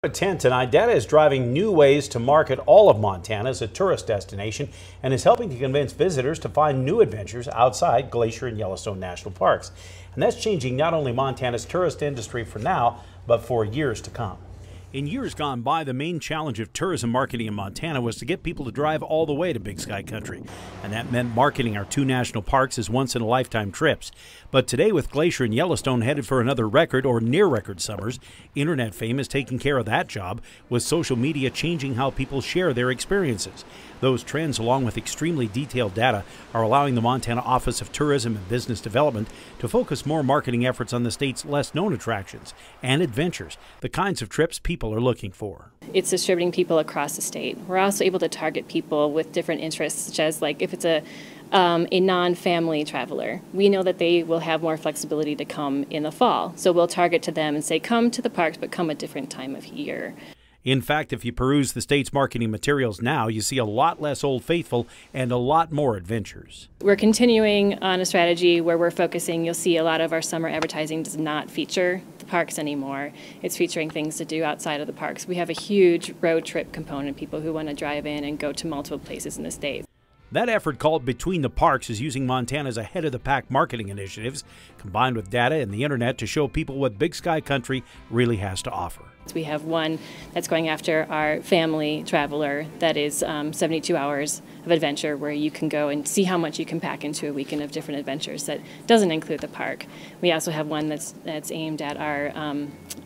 At 10 tonight, data is driving new ways to market all of Montana as a tourist destination and is helping to convince visitors to find new adventures outside Glacier and Yellowstone National Parks. And that's changing not only Montana's tourist industry for now, but for years to come. In years gone by, the main challenge of tourism marketing in Montana was to get people to drive all the way to Big Sky Country. And that meant marketing our two national parks as once-in-a-lifetime trips. But today, with Glacier and Yellowstone headed for another record or near-record summers, internet fame is taking care of that job, with social media changing how people share their experiences. Those trends, along with extremely detailed data, are allowing the Montana Office of Tourism and Business Development to focus more marketing efforts on the state's less-known attractions and adventures, the kinds of trips people are looking for. It's distributing people across the state. We're also able to target people with different interests, such as like if it's a non-family traveler, we know that they will have more flexibility to come in the fall. So we'll target to them and say, come to the parks, but come a different time of year. In fact, if you peruse the state's marketing materials now, you see a lot less Old Faithful and a lot more adventures. We're continuing on a strategy where we're focusing. You'll see a lot of our summer advertising does not feature the parks anymore. It's featuring things to do outside of the parks. We have a huge road trip component, people who want to drive in and go to multiple places in the state. That effort, called Between the Parks, is using Montana's ahead-of-the-pack marketing initiatives, combined with data and the internet, to show people what Big Sky Country really has to offer. We have one that's going after our family traveler that is 72 hours of adventure, where you can go and see how much you can pack into a weekend of different adventures that doesn't include the park. We also have one that's aimed at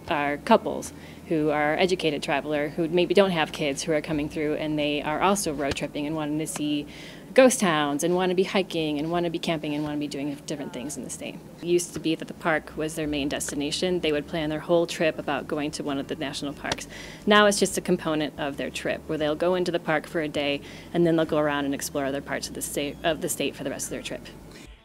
our couples who are educated traveler who maybe don't have kids who are coming through, and they are also road tripping and wanting to see ghost towns and want to be hiking and want to be camping and want to be doing different things in the state. It used to be that the park was their main destination. They would plan their whole trip about going to one of the national parks. Now it's just a component of their trip where they'll go into the park for a day and then they'll go around and explore other parts of the state for the rest of their trip.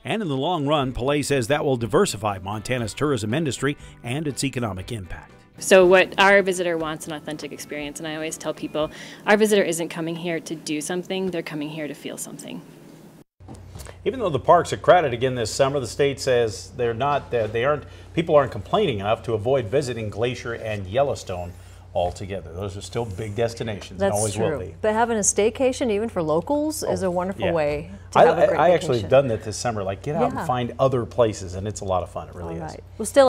And in the long run, Pillay says that will diversify Montana's tourism industry and its economic impact. So what our visitor wants, an authentic experience, and I always tell people, our visitor isn't coming here to do something, they're coming here to feel something. Even though the parks are crowded again this summer, the state says people aren't complaining enough to avoid visiting Glacier and Yellowstone altogether. Those are still big destinations. That's and always true. Will be. But having a staycation, even for locals, is a wonderful way to have a great I vacation. actually have done that this summer, like get out and find other places, and it's a lot of fun. It really is. Well, still